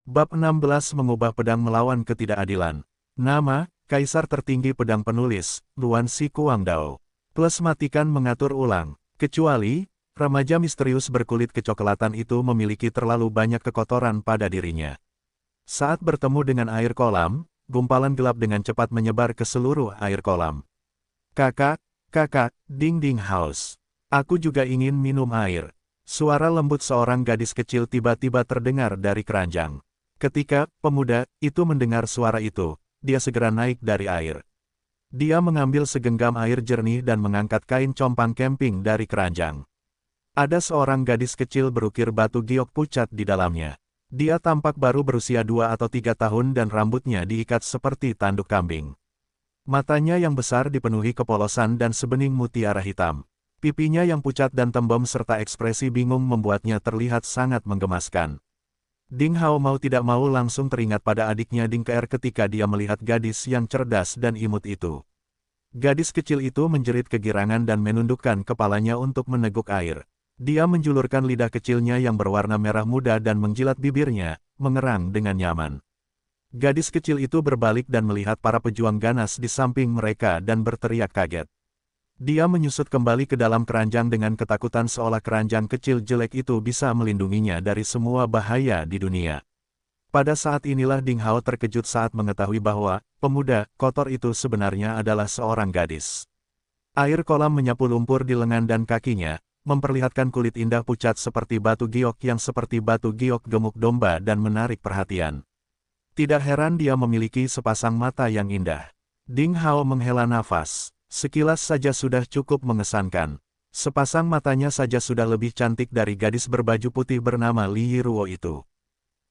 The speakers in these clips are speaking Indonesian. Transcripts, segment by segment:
Bab 16 Mengubah pedang melawan ketidakadilan. Nama, Kaisar Tertinggi Pedang Penulis, Luan Si Kuangdao. Plus matikan mengatur ulang. Kecuali, remaja misterius berkulit kecoklatan itu memiliki terlalu banyak kekotoran pada dirinya. Saat bertemu dengan air kolam, gumpalan gelap dengan cepat menyebar ke seluruh air kolam. Kakak, ding ding haus. Aku juga ingin minum air. Suara lembut seorang gadis kecil tiba-tiba terdengar dari keranjang. Ketika pemuda itu mendengar suara itu, dia segera naik dari air. Dia mengambil segenggam air jernih dan mengangkat kain compang camping dari keranjang. Ada seorang gadis kecil berukir batu giok pucat di dalamnya. Dia tampak baru berusia 2 atau 3 tahun dan rambutnya diikat seperti tanduk kambing. Matanya yang besar dipenuhi kepolosan dan sebening mutiara hitam. Pipinya yang pucat dan tembem serta ekspresi bingung membuatnya terlihat sangat menggemaskan. Ding Hao mau tidak mau langsung teringat pada adiknya Ding Keer ketika dia melihat gadis yang cerdas dan imut itu. Gadis kecil itu menjerit kegirangan dan menundukkan kepalanya untuk meneguk air. Dia menjulurkan lidah kecilnya yang berwarna merah muda dan menjilat bibirnya, mengerang dengan nyaman. Gadis kecil itu berbalik dan melihat para pejuang ganas di samping mereka dan berteriak kaget. Dia menyusut kembali ke dalam keranjang dengan ketakutan seolah keranjang kecil jelek itu bisa melindunginya dari semua bahaya di dunia. Pada saat inilah Ding Hao terkejut saat mengetahui bahwa pemuda kotor itu sebenarnya adalah seorang gadis. Air kolam menyapu lumpur di lengan dan kakinya, memperlihatkan kulit indah pucat seperti batu giok yang seperti batu giok gemuk domba dan menarik perhatian. Tidak heran dia memiliki sepasang mata yang indah. Ding Hao menghela nafas. Sekilas saja sudah cukup mengesankan. Sepasang matanya saja sudah lebih cantik dari gadis berbaju putih bernama Li Yiruo itu.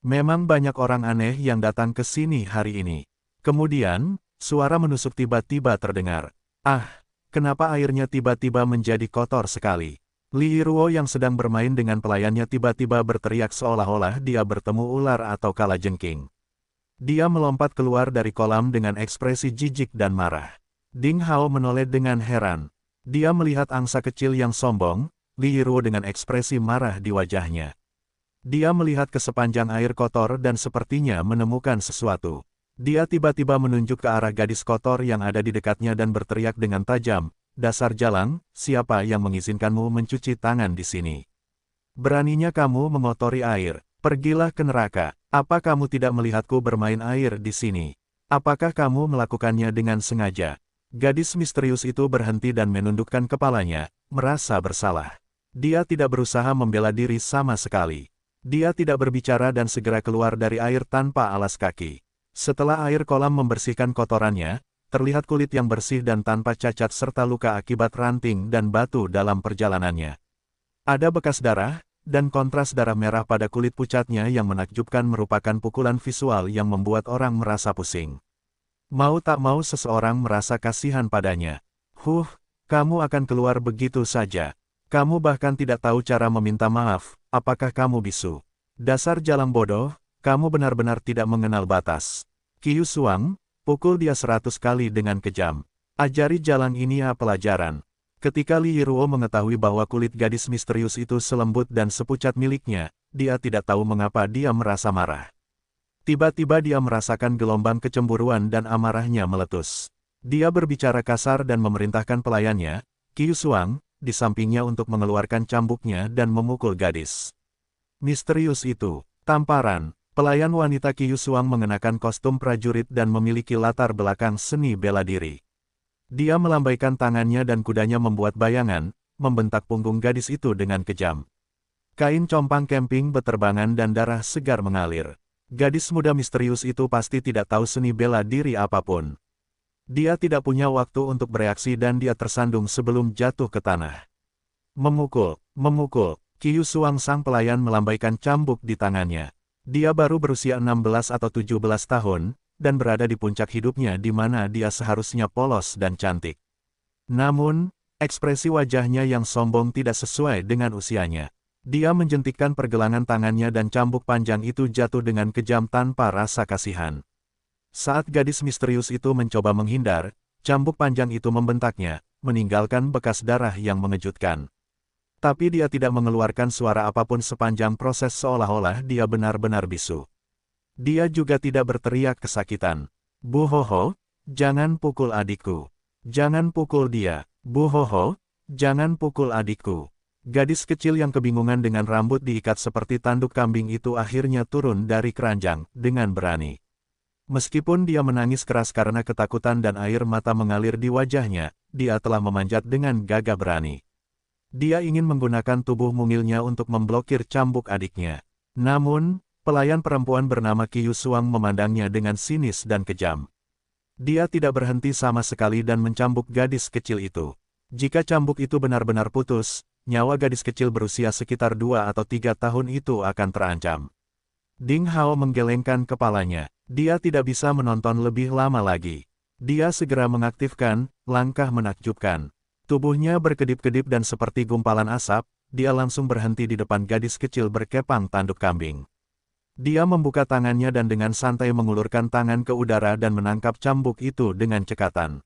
Memang banyak orang aneh yang datang ke sini hari ini. Kemudian, suara menusuk tiba-tiba terdengar. Ah, kenapa airnya tiba-tiba menjadi kotor sekali? Li Yiruo yang sedang bermain dengan pelayannya tiba-tiba berteriak seolah-olah dia bertemu ular atau kalajengking. Dia melompat keluar dari kolam dengan ekspresi jijik dan marah. Ding Hao menoleh dengan heran. Dia melihat angsa kecil yang sombong, Li Yiruo dengan ekspresi marah di wajahnya. Dia melihat ke sepanjang air kotor dan sepertinya menemukan sesuatu. Dia tiba-tiba menunjuk ke arah gadis kotor yang ada di dekatnya dan berteriak dengan tajam, "Dasar jalang, siapa yang mengizinkanmu mencuci tangan di sini? Beraninya kamu mengotori air, pergilah ke neraka. Apa kamu tidak melihatku bermain air di sini? Apakah kamu melakukannya dengan sengaja?" Gadis misterius itu berhenti dan menundukkan kepalanya, merasa bersalah. Dia tidak berusaha membela diri sama sekali. Dia tidak berbicara dan segera keluar dari air tanpa alas kaki. Setelah air kolam membersihkan kotorannya, terlihat kulit yang bersih dan tanpa cacat serta luka akibat ranting dan batu dalam perjalanannya. Ada bekas darah, dan kontras darah merah pada kulit pucatnya yang menakjubkan merupakan pukulan visual yang membuat orang merasa pusing. Mau tak mau seseorang merasa kasihan padanya. Kamu akan keluar begitu saja. Kamu bahkan tidak tahu cara meminta maaf, apakah kamu bisu? Dasar jalang bodoh, kamu benar-benar tidak mengenal batas. Qiu Suang, pukul dia 100 kali dengan kejam. Ajari jalang ini pelajaran. Ketika Li Yiruo mengetahui bahwa kulit gadis misterius itu selembut dan sepucat miliknya, dia tidak tahu mengapa dia merasa marah. Tiba-tiba dia merasakan gelombang kecemburuan dan amarahnya meletus. Dia berbicara kasar dan memerintahkan pelayannya, Qiu Suang, di sampingnya untuk mengeluarkan cambuknya dan memukul gadis misterius itu. Tamparan, pelayan wanita Qiu Suang mengenakan kostum prajurit dan memiliki latar belakang seni bela diri. Dia melambaikan tangannya dan kudanya membuat bayangan, membentak punggung gadis itu dengan kejam. Kain compang camping beterbangan dan darah segar mengalir. Gadis muda misterius itu pasti tidak tahu seni bela diri apapun. Dia tidak punya waktu untuk bereaksi dan dia tersandung sebelum jatuh ke tanah. Memukul. Qiu Suang sang pelayan melambaikan cambuk di tangannya. Dia baru berusia 16 atau 17 tahun, dan berada di puncak hidupnya di mana dia seharusnya polos dan cantik. Namun, ekspresi wajahnya yang sombong tidak sesuai dengan usianya. Dia menjentikkan pergelangan tangannya dan cambuk panjang itu jatuh dengan kejam tanpa rasa kasihan. Saat gadis misterius itu mencoba menghindar, cambuk panjang itu membentaknya, meninggalkan bekas darah yang mengejutkan. Tapi dia tidak mengeluarkan suara apapun sepanjang proses seolah-olah dia benar-benar bisu. Dia juga tidak berteriak kesakitan. Bu Hoho, jangan pukul adikku. Jangan pukul dia. Bu Hoho, jangan pukul adikku. Gadis kecil yang kebingungan dengan rambut diikat seperti tanduk kambing itu akhirnya turun dari keranjang dengan berani. Meskipun dia menangis keras karena ketakutan dan air mata mengalir di wajahnya, dia telah memanjat dengan gagah berani. Dia ingin menggunakan tubuh mungilnya untuk memblokir cambuk adiknya. Namun, pelayan perempuan bernama Qiu Suang memandangnya dengan sinis dan kejam. Dia tidak berhenti sama sekali dan mencambuk gadis kecil itu. Jika cambuk itu benar-benar putus, nyawa gadis kecil berusia sekitar 2 atau 3 tahun itu akan terancam. Ding Hao menggelengkan kepalanya. Dia tidak bisa menonton lebih lama lagi. Dia segera mengaktifkan langkah menakjubkan. Tubuhnya berkedip-kedip dan seperti gumpalan asap, dia langsung berhenti di depan gadis kecil berkepang tanduk kambing. Dia membuka tangannya dan dengan santai mengulurkan tangan ke udara dan menangkap cambuk itu dengan cekatan.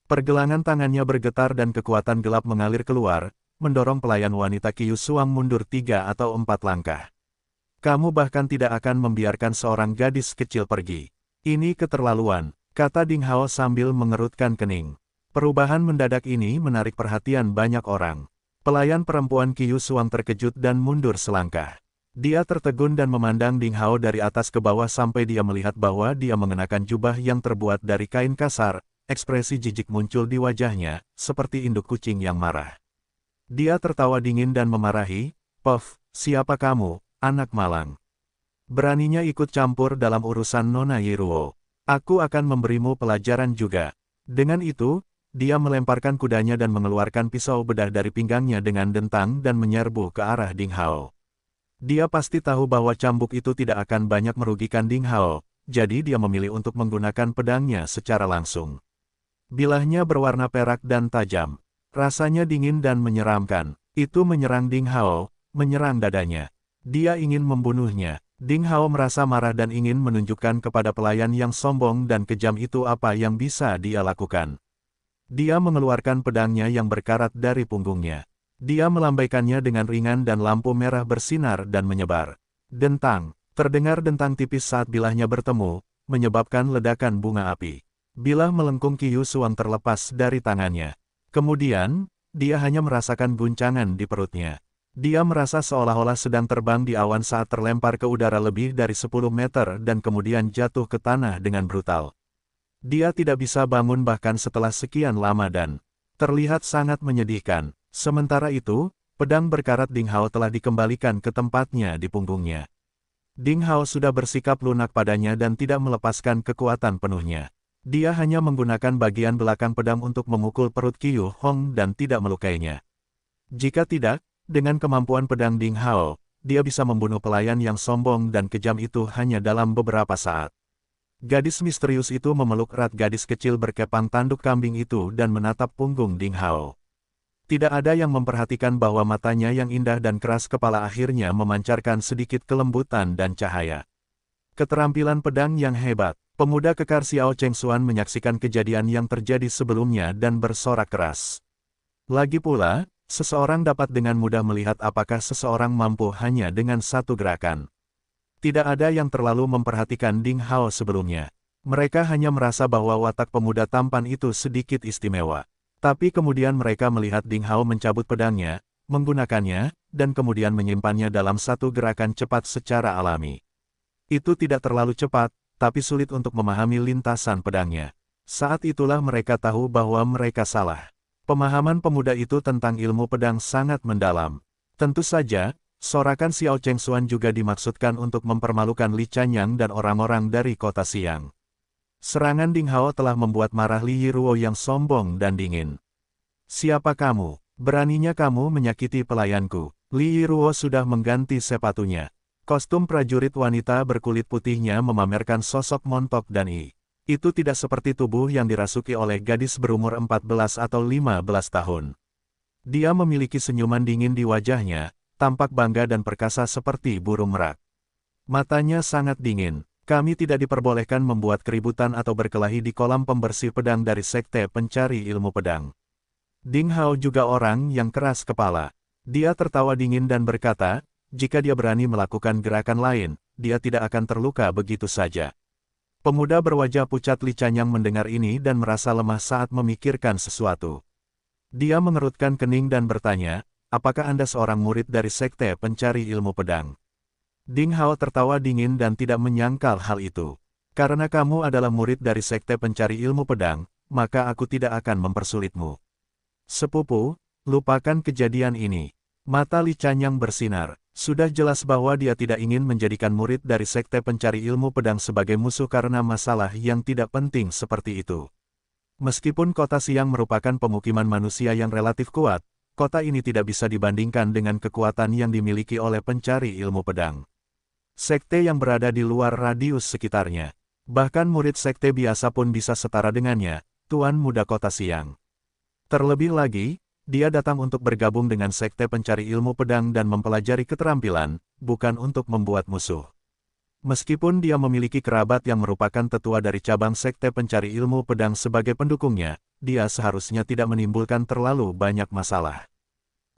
Pergelangan tangannya bergetar dan kekuatan gelap mengalir keluar, mendorong pelayan wanita Qiu Suang mundur 3 atau 4 langkah. Kamu bahkan tidak akan membiarkan seorang gadis kecil pergi. Ini keterlaluan, kata Ding Hao sambil mengerutkan kening. Perubahan mendadak ini menarik perhatian banyak orang. Pelayan perempuan Qiu Suang terkejut dan mundur selangkah. Dia tertegun dan memandang Ding Hao dari atas ke bawah sampai dia melihat bahwa dia mengenakan jubah yang terbuat dari kain kasar. Ekspresi jijik muncul di wajahnya, seperti induk kucing yang marah. Dia tertawa dingin dan memarahi, "Puff, siapa kamu, anak malang? Beraninya ikut campur dalam urusan Nona Yiruo. Aku akan memberimu pelajaran juga." Dengan itu, dia melemparkan kudanya dan mengeluarkan pisau bedah dari pinggangnya dengan dentang dan menyerbu ke arah Ding Hao. Dia pasti tahu bahwa cambuk itu tidak akan banyak merugikan Ding Hao, jadi dia memilih untuk menggunakan pedangnya secara langsung. Bilahnya berwarna perak dan tajam. Rasanya dingin dan menyeramkan. Itu menyerang Ding Hao, menyerang dadanya. Dia ingin membunuhnya. Ding Hao merasa marah dan ingin menunjukkan kepada pelayan yang sombong dan kejam itu apa yang bisa dia lakukan. Dia mengeluarkan pedangnya yang berkarat dari punggungnya. Dia melambaikannya dengan ringan dan lampu merah bersinar dan menyebar. Dentang. Terdengar dentang tipis saat bilahnya bertemu, menyebabkan ledakan bunga api. Bilah melengkung Qiu Suang terlepas dari tangannya. Kemudian, dia hanya merasakan guncangan di perutnya. Dia merasa seolah-olah sedang terbang di awan saat terlempar ke udara lebih dari 10 meter dan kemudian jatuh ke tanah dengan brutal. Dia tidak bisa bangun bahkan setelah sekian lama dan terlihat sangat menyedihkan. Sementara itu, pedang berkarat Ding Hao telah dikembalikan ke tempatnya di punggungnya. Ding Hao sudah bersikap lunak padanya dan tidak melepaskan kekuatan penuhnya. Dia hanya menggunakan bagian belakang pedang untuk memukul perut Qiu Hong dan tidak melukainya. Jika tidak, dengan kemampuan pedang Ding Hao, dia bisa membunuh pelayan yang sombong dan kejam itu hanya dalam beberapa saat. Gadis misterius itu memeluk erat gadis kecil berkepang tanduk kambing itu dan menatap punggung Ding Hao. Tidak ada yang memperhatikan bahwa matanya yang indah dan keras kepala akhirnya memancarkan sedikit kelembutan dan cahaya. Keterampilan pedang yang hebat. Pemuda kekar Xiao Chengxuan menyaksikan kejadian yang terjadi sebelumnya dan bersorak keras. Lagi pula, seseorang dapat dengan mudah melihat apakah seseorang mampu hanya dengan satu gerakan. Tidak ada yang terlalu memperhatikan Ding Hao sebelumnya. Mereka hanya merasa bahwa watak pemuda tampan itu sedikit istimewa. Tapi kemudian mereka melihat Ding Hao mencabut pedangnya, menggunakannya, dan kemudian menyimpannya dalam satu gerakan cepat secara alami. Itu tidak terlalu cepat, tapi sulit untuk memahami lintasan pedangnya. Saat itulah mereka tahu bahwa mereka salah. Pemahaman pemuda itu tentang ilmu pedang sangat mendalam. Tentu saja, sorakan Xiao Chengxuan juga dimaksudkan untuk mempermalukan Li Chanyang dan orang-orang dari kota Xiang. Serangan Ding Hao telah membuat marah Li Yiruo yang sombong dan dingin. "Siapa kamu? Beraninya kamu menyakiti pelayanku?" Li Yiruo sudah mengganti sepatunya. Kostum prajurit wanita berkulit putihnya memamerkan sosok montok dan itu tidak seperti tubuh yang dirasuki oleh gadis berumur 14 atau 15 tahun. Dia memiliki senyuman dingin di wajahnya, tampak bangga dan perkasa seperti burung merak. Matanya sangat dingin. "Kami tidak diperbolehkan membuat keributan atau berkelahi di kolam pembersih pedang dari Sekte Pencari Ilmu Pedang." Ding Hao juga orang yang keras kepala. Dia tertawa dingin dan berkata, "Jika dia berani melakukan gerakan lain, dia tidak akan terluka begitu saja. Pemuda berwajah pucat Li Chanyang mendengar ini dan merasa lemah saat memikirkan sesuatu. Dia mengerutkan kening dan bertanya, apakah Anda seorang murid dari Sekte Pencari Ilmu Pedang? Ding Hao tertawa dingin dan tidak menyangkal hal itu. Karena kamu adalah murid dari Sekte Pencari Ilmu Pedang, maka aku tidak akan mempersulitmu. Sepupu, lupakan kejadian ini. Mata Li Chanyang bersinar. Sudah jelas bahwa dia tidak ingin menjadikan murid dari Sekte Pencari Ilmu Pedang sebagai musuh karena masalah yang tidak penting seperti itu. Meskipun kota Siang merupakan pemukiman manusia yang relatif kuat, kota ini tidak bisa dibandingkan dengan kekuatan yang dimiliki oleh pencari ilmu pedang. Sekte yang berada di luar radius sekitarnya. Bahkan murid sekte biasa pun bisa setara dengannya, Tuan Muda Kota Siang. Terlebih lagi, dia datang untuk bergabung dengan Sekte Pencari Ilmu Pedang dan mempelajari keterampilan, bukan untuk membuat musuh. Meskipun dia memiliki kerabat yang merupakan tetua dari cabang Sekte Pencari Ilmu Pedang sebagai pendukungnya, dia seharusnya tidak menimbulkan terlalu banyak masalah.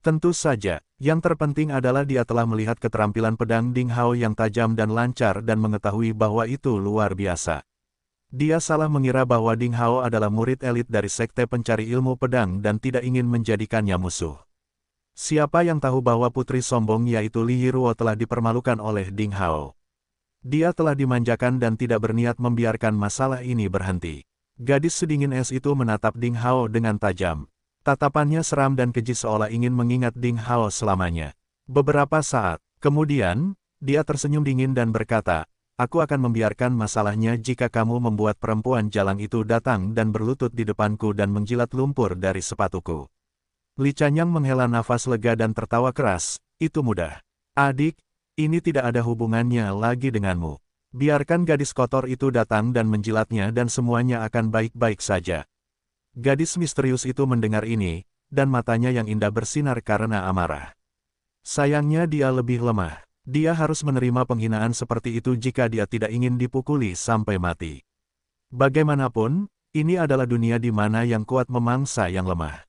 Tentu saja, yang terpenting adalah dia telah melihat keterampilan pedang Ding Hao yang tajam dan lancar dan mengetahui bahwa itu luar biasa. Dia salah mengira bahwa Ding Hao adalah murid elit dari Sekte Pencari Ilmu Pedang dan tidak ingin menjadikannya musuh. Siapa yang tahu bahwa putri sombong yaitu Li Yiruo telah dipermalukan oleh Ding Hao. Dia telah dimanjakan dan tidak berniat membiarkan masalah ini berhenti. Gadis sedingin es itu menatap Ding Hao dengan tajam. Tatapannya seram dan keji seolah ingin mengingat Ding Hao selamanya. Beberapa saat kemudian, dia tersenyum dingin dan berkata, aku akan membiarkan masalahnya jika kamu membuat perempuan jalang itu datang dan berlutut di depanku dan menjilat lumpur dari sepatuku. Li Chanyang menghela nafas lega dan tertawa keras, itu mudah. Adik, ini tidak ada hubungannya lagi denganmu. Biarkan gadis kotor itu datang dan menjilatnya dan semuanya akan baik-baik saja. Gadis misterius itu mendengar ini, dan matanya yang indah bersinar karena amarah. Sayangnya dia lebih lemah. Dia harus menerima penghinaan seperti itu jika dia tidak ingin dipukuli sampai mati. Bagaimanapun, ini adalah dunia di mana yang kuat memangsa yang lemah.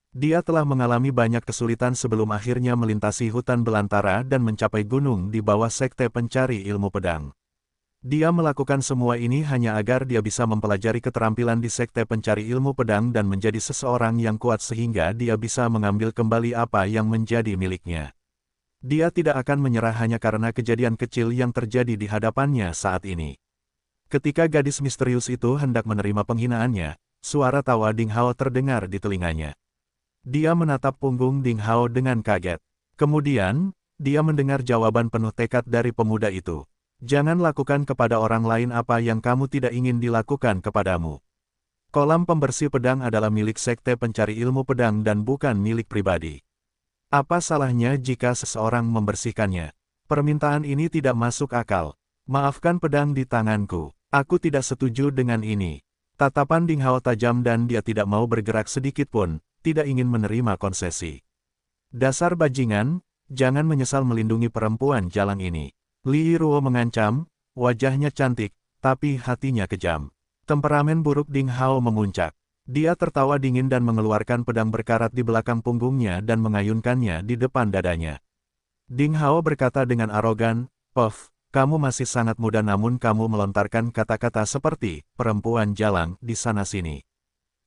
Dia telah mengalami banyak kesulitan sebelum akhirnya melintasi hutan belantara dan mencapai gunung di bawah Sekte Pencari Ilmu Pedang. Dia melakukan semua ini hanya agar dia bisa mempelajari keterampilan di Sekte Pencari Ilmu Pedang dan menjadi seseorang yang kuat sehingga dia bisa mengambil kembali apa yang menjadi miliknya. Dia tidak akan menyerah hanya karena kejadian kecil yang terjadi di hadapannya saat ini. Ketika gadis misterius itu hendak menerima penghinaannya, suara tawa Ding Hao terdengar di telinganya. Dia menatap punggung Ding Hao dengan kaget. Kemudian, dia mendengar jawaban penuh tekad dari pemuda itu. Jangan lakukan kepada orang lain apa yang kamu tidak ingin dilakukan kepadamu. Kolam pembersih pedang adalah milik Sekte Pencari Ilmu Pedang dan bukan milik pribadi. Apa salahnya jika seseorang membersihkannya? Permintaan ini tidak masuk akal. Maafkan pedang di tanganku. Aku tidak setuju dengan ini. Tatapan Ding Hao tajam dan dia tidak mau bergerak sedikit pun, tidak ingin menerima konsesi. Dasar bajingan, jangan menyesal melindungi perempuan jalang ini. Li Yiruo mengancam, wajahnya cantik, tapi hatinya kejam. Temperamen buruk Ding Hao memuncak. Dia tertawa dingin dan mengeluarkan pedang berkarat di belakang punggungnya dan mengayunkannya di depan dadanya. Ding Hao berkata dengan arogan, "Puff, kamu masih sangat muda namun kamu melontarkan kata-kata seperti perempuan jalang di sana-sini.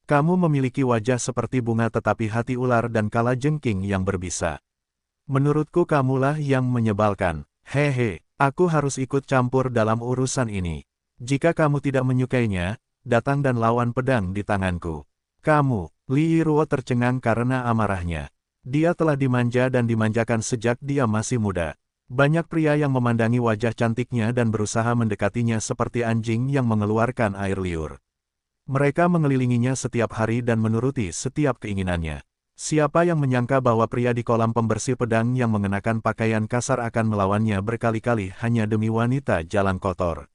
Kamu memiliki wajah seperti bunga tetapi hati ular dan kalajengking yang berbisa. Menurutku kamulah yang menyebalkan. Hehe, aku harus ikut campur dalam urusan ini. Jika kamu tidak menyukainya, datang dan lawan pedang di tanganku." Kamu, Li Yiruo tercengang karena amarahnya. Dia telah dimanja dan dimanjakan sejak dia masih muda. Banyak pria yang memandangi wajah cantiknya dan berusaha mendekatinya seperti anjing yang mengeluarkan air liur. Mereka mengelilinginya setiap hari dan menuruti setiap keinginannya. Siapa yang menyangka bahwa pria di kolam pembersih pedang yang mengenakan pakaian kasar akan melawannya berkali-kali hanya demi wanita jalang kotor.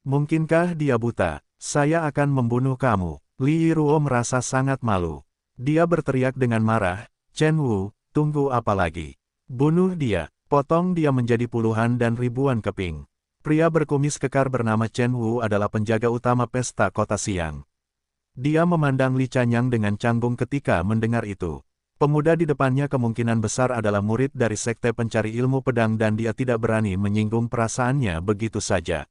Mungkinkah dia buta? Saya akan membunuh kamu. Li Yiruo merasa sangat malu. Dia berteriak dengan marah, Chen Wu, tunggu apa lagi? Bunuh dia, potong dia menjadi puluhan dan ribuan keping. Pria berkumis kekar bernama Chen Wu adalah penjaga utama pesta Kota Siang. Dia memandang Li Chanyang dengan canggung ketika mendengar itu. Pemuda di depannya kemungkinan besar adalah murid dari Sekte Pencari Ilmu Pedang dan dia tidak berani menyinggung perasaannya begitu saja.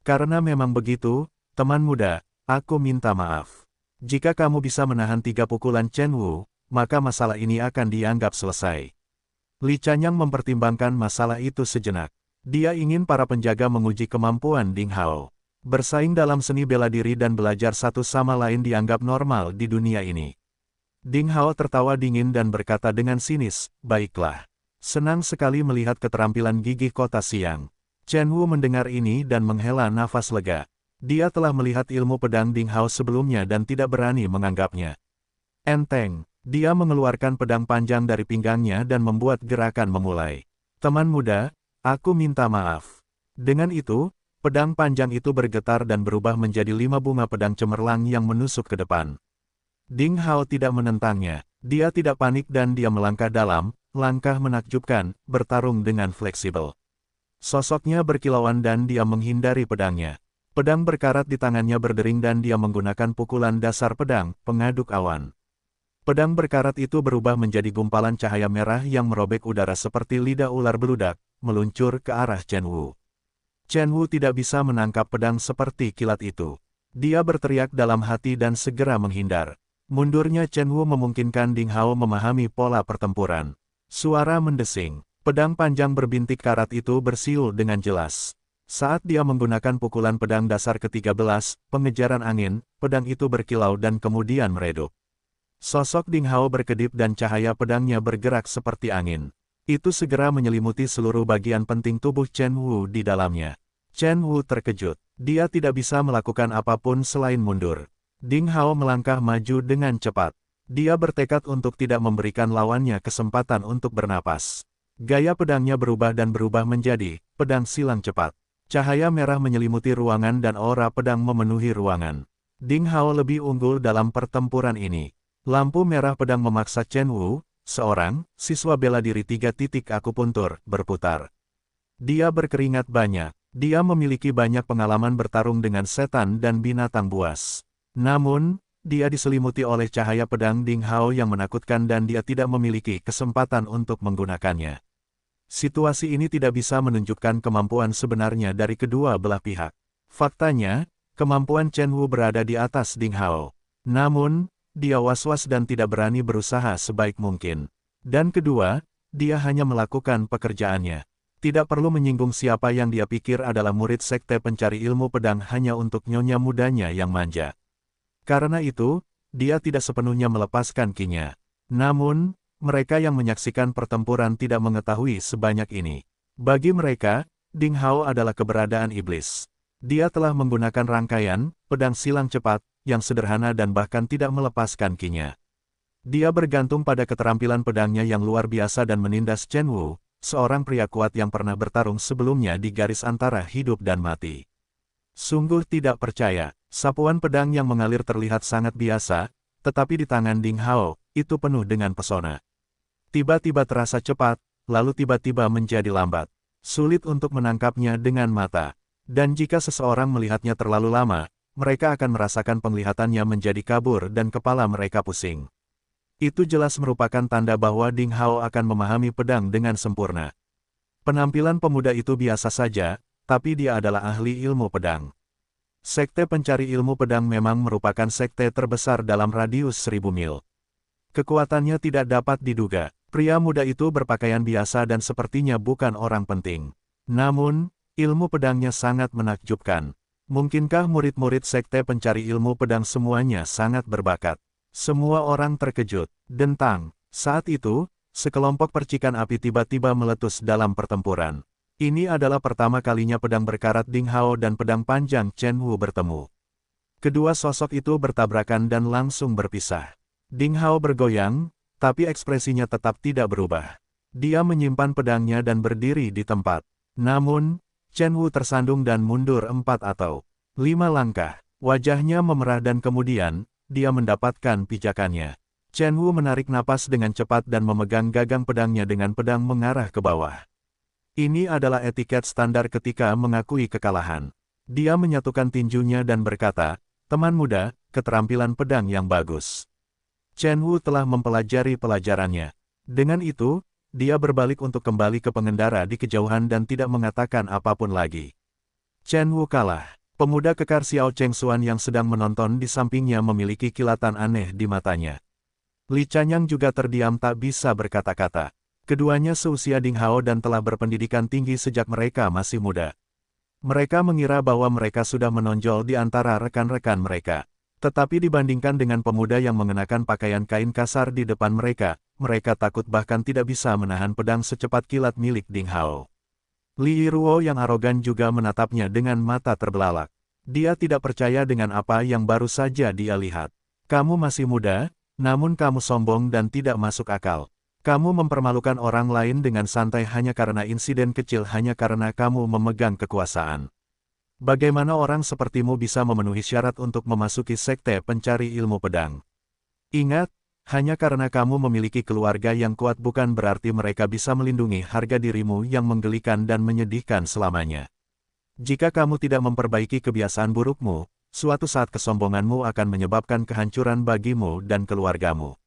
Karena memang begitu, teman muda, aku minta maaf. Jika kamu bisa menahan 3 pukulan Chen Wu, maka masalah ini akan dianggap selesai. Li Chanyang mempertimbangkan masalah itu sejenak. Dia ingin para penjaga menguji kemampuan Ding Hao. Bersaing dalam seni bela diri dan belajar satu sama lain dianggap normal di dunia ini. Ding Hao tertawa dingin dan berkata dengan sinis, baiklah. Senang sekali melihat keterampilan gigih kota siang. Chen Wu mendengar ini dan menghela nafas lega. Dia telah melihat ilmu pedang Ding Hao sebelumnya dan tidak berani menganggapnya enteng. Dia mengeluarkan pedang panjang dari pinggangnya dan membuat gerakan memulai. Teman muda, aku minta maaf. Dengan itu, pedang panjang itu bergetar dan berubah menjadi 5 bunga pedang cemerlang yang menusuk ke depan. Ding Hao tidak menentangnya. Dia tidak panik dan dia melangkah dalam, langkah menakjubkan, bertarung dengan fleksibel. Sosoknya berkilauan dan dia menghindari pedangnya. Pedang berkarat di tangannya berdering dan dia menggunakan pukulan dasar pedang, pengaduk awan. Pedang berkarat itu berubah menjadi gumpalan cahaya merah yang merobek udara seperti lidah ular beludak, meluncur ke arah Chen Wu. Chen Wu tidak bisa menangkap pedang seperti kilat itu. Dia berteriak dalam hati dan segera menghindar. Mundurnya Chen Wu memungkinkan Ding Hao memahami pola pertempuran. Suara mendesing. Pedang panjang berbintik karat itu bersiul dengan jelas. Saat dia menggunakan pukulan pedang dasar ke-13, pengejaran angin, pedang itu berkilau dan kemudian meredup. Sosok Ding Hao berkedip dan cahaya pedangnya bergerak seperti angin. Itu segera menyelimuti seluruh bagian penting tubuh Chen Wu di dalamnya. Chen Wu terkejut. Dia tidak bisa melakukan apapun selain mundur. Ding Hao melangkah maju dengan cepat. Dia bertekad untuk tidak memberikan lawannya kesempatan untuk bernapas. Gaya pedangnya berubah dan berubah menjadi pedang silang cepat. Cahaya merah menyelimuti ruangan dan aura pedang memenuhi ruangan. Ding Hao lebih unggul dalam pertempuran ini. Lampu merah pedang memaksa Chen Wu, seorang siswa bela diri 3 titik akupuntur, berputar. Dia berkeringat banyak. Dia memiliki banyak pengalaman bertarung dengan setan dan binatang buas. Namun, dia diselimuti oleh cahaya pedang Ding Hao yang menakutkan dan dia tidak memiliki kesempatan untuk menggunakannya. Situasi ini tidak bisa menunjukkan kemampuan sebenarnya dari kedua belah pihak. Faktanya, kemampuan Chen Wu berada di atas Ding Hao. Namun, dia was-was dan tidak berani berusaha sebaik mungkin. Dan kedua, dia hanya melakukan pekerjaannya. Tidak perlu menyinggung siapa yang dia pikir adalah murid Sekte Pencari Ilmu Pedang hanya untuk nyonya mudanya yang manja. Karena itu, dia tidak sepenuhnya melepaskan kinya. Namun, mereka yang menyaksikan pertempuran tidak mengetahui sebanyak ini. Bagi mereka, Ding Hao adalah keberadaan iblis. Dia telah menggunakan rangkaian pedang silang cepat, yang sederhana dan bahkan tidak melepaskan kinya. Dia bergantung pada keterampilan pedangnya yang luar biasa dan menindas Chen Wu, seorang pria kuat yang pernah bertarung sebelumnya di garis antara hidup dan mati. Sungguh tidak percaya, sapuan pedang yang mengalir terlihat sangat biasa, tetapi di tangan Ding Hao, itu penuh dengan pesona. Tiba-tiba terasa cepat, lalu tiba-tiba menjadi lambat. Sulit untuk menangkapnya dengan mata. Dan jika seseorang melihatnya terlalu lama, mereka akan merasakan penglihatannya menjadi kabur dan kepala mereka pusing. Itu jelas merupakan tanda bahwa Ding Hao akan memahami pedang dengan sempurna. Penampilan pemuda itu biasa saja, tapi dia adalah ahli ilmu pedang. Sekte Pencari Ilmu Pedang memang merupakan sekte terbesar dalam radius 1000 mil. Kekuatannya tidak dapat diduga. Pria muda itu berpakaian biasa dan sepertinya bukan orang penting. Namun, ilmu pedangnya sangat menakjubkan. Mungkinkah murid-murid Sekte Pencari Ilmu Pedang semuanya sangat berbakat? Semua orang terkejut. Dentang. Saat itu, sekelompok percikan api tiba-tiba meletus dalam pertempuran. Ini adalah pertama kalinya pedang berkarat Ding Hao dan pedang panjang Chen Wu bertemu. Kedua sosok itu bertabrakan dan langsung berpisah. Ding Hao bergoyang, tapi ekspresinya tetap tidak berubah. Dia menyimpan pedangnya dan berdiri di tempat. Namun, Chen Wu tersandung dan mundur 4 atau 5 langkah. Wajahnya memerah dan kemudian, dia mendapatkan pijakannya. Chen Wu menarik napas dengan cepat dan memegang gagang pedangnya dengan pedang mengarah ke bawah. Ini adalah etiket standar ketika mengakui kekalahan. Dia menyatukan tinjunya dan berkata, "Teman muda, keterampilan pedang yang bagus." Chen Wu telah mempelajari pelajarannya. Dengan itu, dia berbalik untuk kembali ke pengendara di kejauhan dan tidak mengatakan apapun lagi. Chen Wu kalah. Pemuda kekar Xiao Cheng Xuan yang sedang menonton di sampingnya memiliki kilatan aneh di matanya. Li Chanyang juga terdiam tak bisa berkata-kata. Keduanya seusia Ding Hao dan telah berpendidikan tinggi sejak mereka masih muda. Mereka mengira bahwa mereka sudah menonjol di antara rekan-rekan mereka. Tetapi dibandingkan dengan pemuda yang mengenakan pakaian kain kasar di depan mereka takut bahkan tidak bisa menahan pedang secepat kilat milik Ding Hao. Li Yiruo yang arogan juga menatapnya dengan mata terbelalak. Dia tidak percaya dengan apa yang baru saja dia lihat. Kamu masih muda, namun kamu sombong dan tidak masuk akal. Kamu mempermalukan orang lain dengan santai hanya karena insiden kecil hanya karena kamu memegang kekuasaan. Bagaimana orang sepertimu bisa memenuhi syarat untuk memasuki sekte pencari ilmu pedang? Ingat, hanya karena kamu memiliki keluarga yang kuat bukan berarti mereka bisa melindungi harga dirimu yang menggelikan dan menyedihkan selamanya. Jika kamu tidak memperbaiki kebiasaan burukmu, suatu saat kesombonganmu akan menyebabkan kehancuran bagimu dan keluargamu.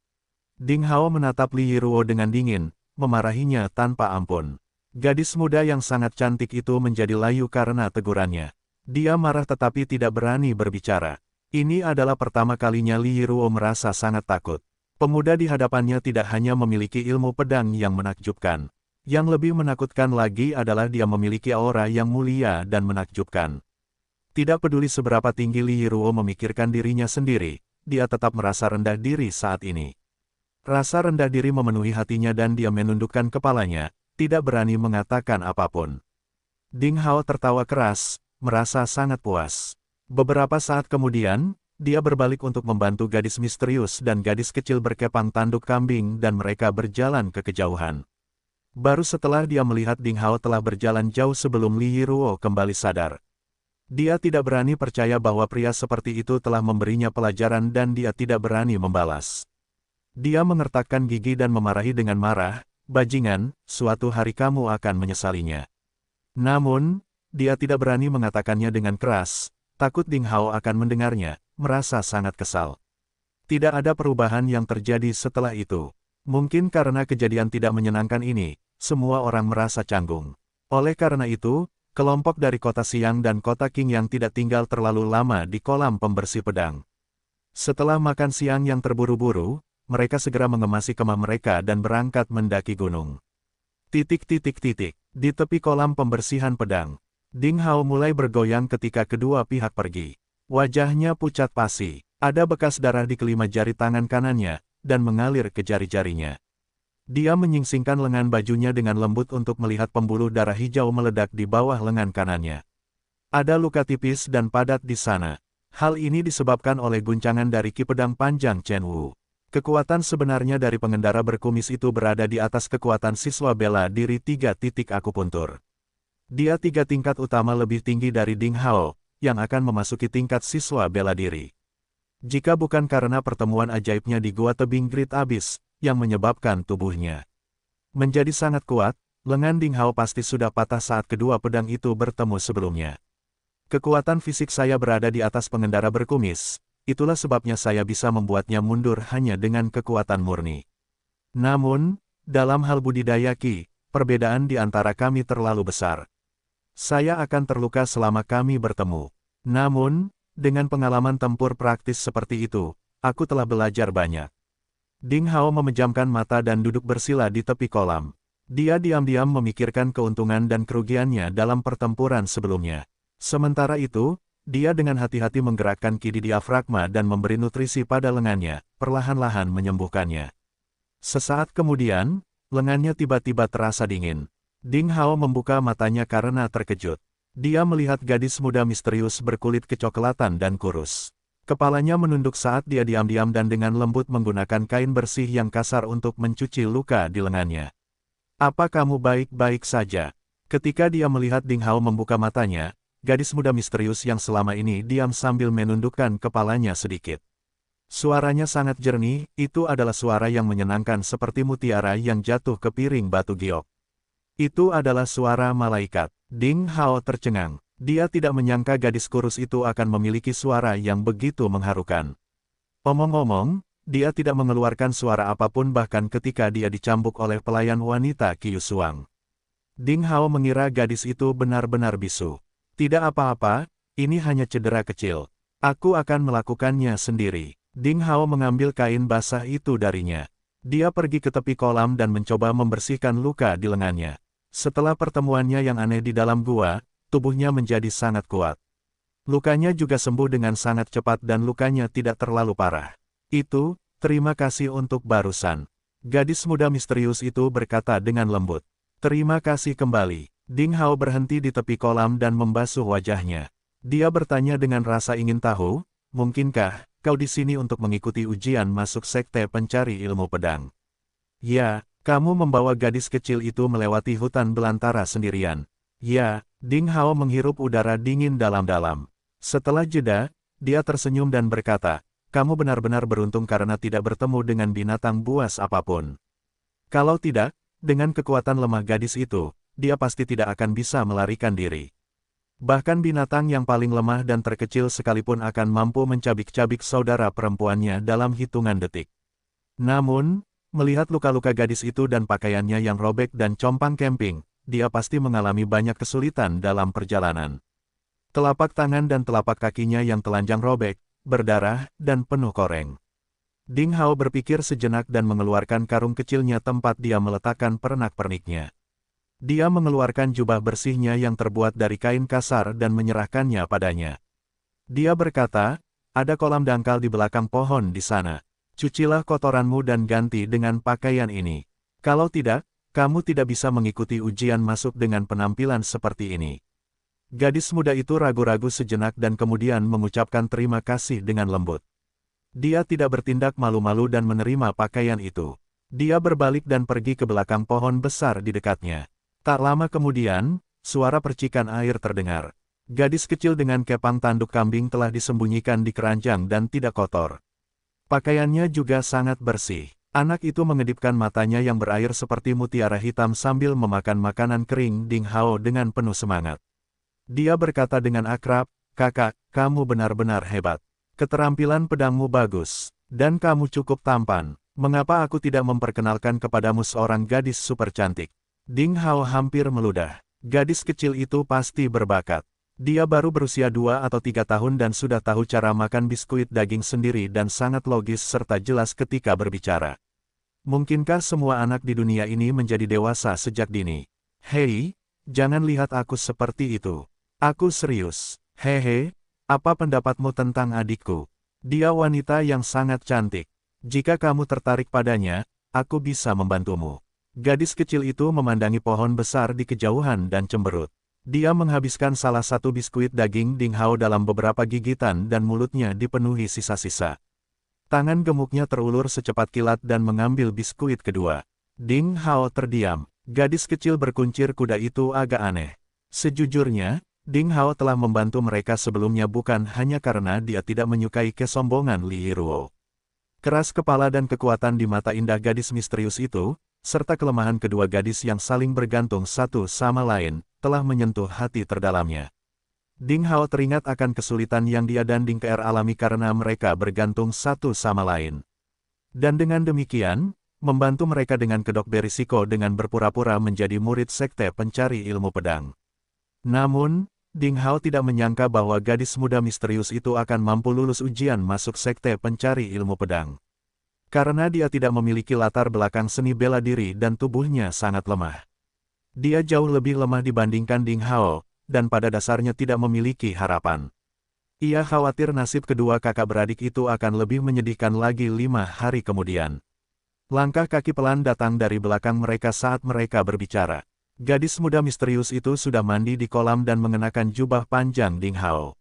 Ding Hao menatap Li Yiruo dengan dingin, memarahinya tanpa ampun. Gadis muda yang sangat cantik itu menjadi layu karena tegurannya. Dia marah tetapi tidak berani berbicara. Ini adalah pertama kalinya Li Yiruo merasa sangat takut. Pemuda di hadapannya tidak hanya memiliki ilmu pedang yang menakjubkan. Yang lebih menakutkan lagi adalah dia memiliki aura yang mulia dan menakjubkan. Tidak peduli seberapa tinggi Li Yiruo memikirkan dirinya sendiri, dia tetap merasa rendah diri saat ini. Rasa rendah diri memenuhi hatinya dan dia menundukkan kepalanya, tidak berani mengatakan apapun. Ding Hao tertawa keras, merasa sangat puas. Beberapa saat kemudian, dia berbalik untuk membantu gadis misterius dan gadis kecil berkepang tanduk kambing dan mereka berjalan ke kejauhan. Baru setelah dia melihat Ding Hao telah berjalan jauh sebelum Li Yiruo kembali sadar. Dia tidak berani percaya bahwa pria seperti itu telah memberinya pelajaran dan dia tidak berani membalas. Dia mengertakkan gigi dan memarahi dengan marah, "Bajingan, suatu hari kamu akan menyesalinya." Namun, dia tidak berani mengatakannya dengan keras, takut Ding Hao akan mendengarnya, merasa sangat kesal. Tidak ada perubahan yang terjadi setelah itu. Mungkin karena kejadian tidak menyenangkan ini, semua orang merasa canggung. Oleh karena itu, kelompok dari kota Siang dan kota Qing yang tidak tinggal terlalu lama di kolam pembersih pedang. Setelah makan siang yang terburu-buru, mereka segera mengemasi kemah mereka dan berangkat mendaki gunung. Di tepi kolam pembersihan pedang, Ding Hao mulai bergoyang ketika kedua pihak pergi. Wajahnya pucat pasi, ada bekas darah di kelima jari tangan kanannya, dan mengalir ke jari-jarinya. Dia menyingsingkan lengan bajunya dengan lembut untuk melihat pembuluh darah hijau meledak di bawah lengan kanannya. Ada luka tipis dan padat di sana. Hal ini disebabkan oleh guncangan dari ki pedang panjang Chen Wu. Kekuatan sebenarnya dari pengendara berkumis itu berada di atas kekuatan siswa bela diri 3 titik akupuntur. Dia 3 tingkat utama lebih tinggi dari Ding Hao, yang akan memasuki tingkat siswa bela diri. Jika bukan karena pertemuan ajaibnya di Gua Tebing Great Abyss, yang menyebabkan tubuhnya menjadi sangat kuat, lengan Ding Hao pasti sudah patah saat kedua pedang itu bertemu sebelumnya. Kekuatan fisik saya berada di atas pengendara berkumis, itulah sebabnya saya bisa membuatnya mundur hanya dengan kekuatan murni. Namun, dalam hal budidaya ki, perbedaan di antara kami terlalu besar. Saya akan terluka selama kami bertemu. Namun, dengan pengalaman tempur praktis seperti itu, aku telah belajar banyak. Ding Hao memejamkan mata dan duduk bersila di tepi kolam. Dia diam-diam memikirkan keuntungan dan kerugiannya dalam pertempuran sebelumnya. Sementara itu, dia dengan hati-hati menggerakkan ki di diafragma dan memberi nutrisi pada lengannya, perlahan-lahan menyembuhkannya. Sesaat kemudian, lengannya tiba-tiba terasa dingin. Ding Hao membuka matanya karena terkejut. Dia melihat gadis muda misterius berkulit kecoklatan dan kurus. Kepalanya menunduk saat dia diam-diam dan dengan lembut menggunakan kain bersih yang kasar untuk mencuci luka di lengannya. "Apa kamu baik-baik saja?" Ketika dia melihat Ding Hao membuka matanya, gadis muda misterius yang selama ini diam sambil menundukkan kepalanya sedikit. Suaranya sangat jernih, itu adalah suara yang menyenangkan seperti mutiara yang jatuh ke piring batu giok. Itu adalah suara malaikat. Ding Hao tercengang. Dia tidak menyangka gadis kurus itu akan memiliki suara yang begitu mengharukan. Omong-omong, dia tidak mengeluarkan suara apapun bahkan ketika dia dicambuk oleh pelayan wanita Qiu Suang. Ding Hao mengira gadis itu benar-benar bisu. Tidak apa-apa, ini hanya cedera kecil. Aku akan melakukannya sendiri. Ding Hao mengambil kain basah itu darinya. Dia pergi ke tepi kolam dan mencoba membersihkan luka di lengannya. Setelah pertemuannya yang aneh di dalam gua, tubuhnya menjadi sangat kuat. Lukanya juga sembuh dengan sangat cepat dan lukanya tidak terlalu parah. Itu, terima kasih untuk barusan. Gadis muda misterius itu berkata dengan lembut. Terima kasih kembali. Ding Hao berhenti di tepi kolam dan membasuh wajahnya. Dia bertanya dengan rasa ingin tahu, mungkinkah kau di sini untuk mengikuti ujian masuk sekte pencari ilmu pedang? Ya, kamu membawa gadis kecil itu melewati hutan belantara sendirian. Ya, Ding Hao menghirup udara dingin dalam-dalam. Setelah jeda, dia tersenyum dan berkata, kamu benar-benar beruntung karena tidak bertemu dengan binatang buas apapun. Kalau tidak, dengan kekuatan lemah gadis itu, dia pasti tidak akan bisa melarikan diri. Bahkan binatang yang paling lemah dan terkecil sekalipun akan mampu mencabik-cabik saudara perempuannya dalam hitungan detik. Namun, melihat luka-luka gadis itu dan pakaiannya yang robek dan compang camping, dia pasti mengalami banyak kesulitan dalam perjalanan. Telapak tangan dan telapak kakinya yang telanjang robek, berdarah, dan penuh koreng. Ding Hao berpikir sejenak dan mengeluarkan karung kecilnya tempat dia meletakkan pernak-perniknya. Dia mengeluarkan jubah bersihnya yang terbuat dari kain kasar dan menyerahkannya padanya. Dia berkata, ada kolam dangkal di belakang pohon di sana. Cucilah kotoranmu dan ganti dengan pakaian ini. Kalau tidak, kamu tidak bisa mengikuti ujian masuk dengan penampilan seperti ini. Gadis muda itu ragu-ragu sejenak dan kemudian mengucapkan terima kasih dengan lembut. Dia tidak bertindak malu-malu dan menerima pakaian itu. Dia berbalik dan pergi ke belakang pohon besar di dekatnya. Tak lama kemudian, suara percikan air terdengar. Gadis kecil dengan kepang tanduk kambing telah disembunyikan di keranjang dan tidak kotor. Pakaiannya juga sangat bersih. Anak itu mengedipkan matanya yang berair seperti mutiara hitam sambil memakan makanan kering Ding Hao dengan penuh semangat. Dia berkata dengan akrab, kakak, kamu benar-benar hebat. Keterampilan pedangmu bagus, dan kamu cukup tampan. Mengapa aku tidak memperkenalkan kepadamu seorang gadis super cantik? Ding Hao hampir meludah. Gadis kecil itu pasti berbakat. Dia baru berusia 2 atau 3 tahun dan sudah tahu cara makan biskuit daging sendiri dan sangat logis serta jelas ketika berbicara. Mungkinkah semua anak di dunia ini menjadi dewasa sejak dini? Hei, jangan lihat aku seperti itu. Aku serius. Hehe. Apa pendapatmu tentang adikku? Dia wanita yang sangat cantik. Jika kamu tertarik padanya, aku bisa membantumu. Gadis kecil itu memandangi pohon besar di kejauhan dan cemberut. Dia menghabiskan salah satu biskuit daging Ding Hao dalam beberapa gigitan dan mulutnya dipenuhi sisa-sisa. Tangan gemuknya terulur secepat kilat dan mengambil biskuit kedua. Ding Hao terdiam. Gadis kecil berkuncir kuda itu agak aneh. Sejujurnya, Ding Hao telah membantu mereka sebelumnya bukan hanya karena dia tidak menyukai kesombongan Li Yiruo. Keras kepala dan kekuatan di mata indah gadis misterius itu, serta kelemahan kedua gadis yang saling bergantung satu sama lain, telah menyentuh hati terdalamnya. Ding Hao teringat akan kesulitan yang dia dan Ding Keer alami karena mereka bergantung satu sama lain. Dan dengan demikian, membantu mereka dengan kedok berisiko dengan berpura-pura menjadi murid sekte pencari ilmu pedang. Namun, Ding Hao tidak menyangka bahwa gadis muda misterius itu akan mampu lulus ujian masuk sekte pencari ilmu pedang. Karena dia tidak memiliki latar belakang seni bela diri dan tubuhnya sangat lemah. Dia jauh lebih lemah dibandingkan Ding Hao, dan pada dasarnya tidak memiliki harapan. Ia khawatir nasib kedua kakak beradik itu akan lebih menyedihkan lagi 5 hari kemudian. Langkah kaki pelan datang dari belakang mereka saat mereka berbicara. Gadis muda misterius itu sudah mandi di kolam dan mengenakan jubah panjang Ding Hao.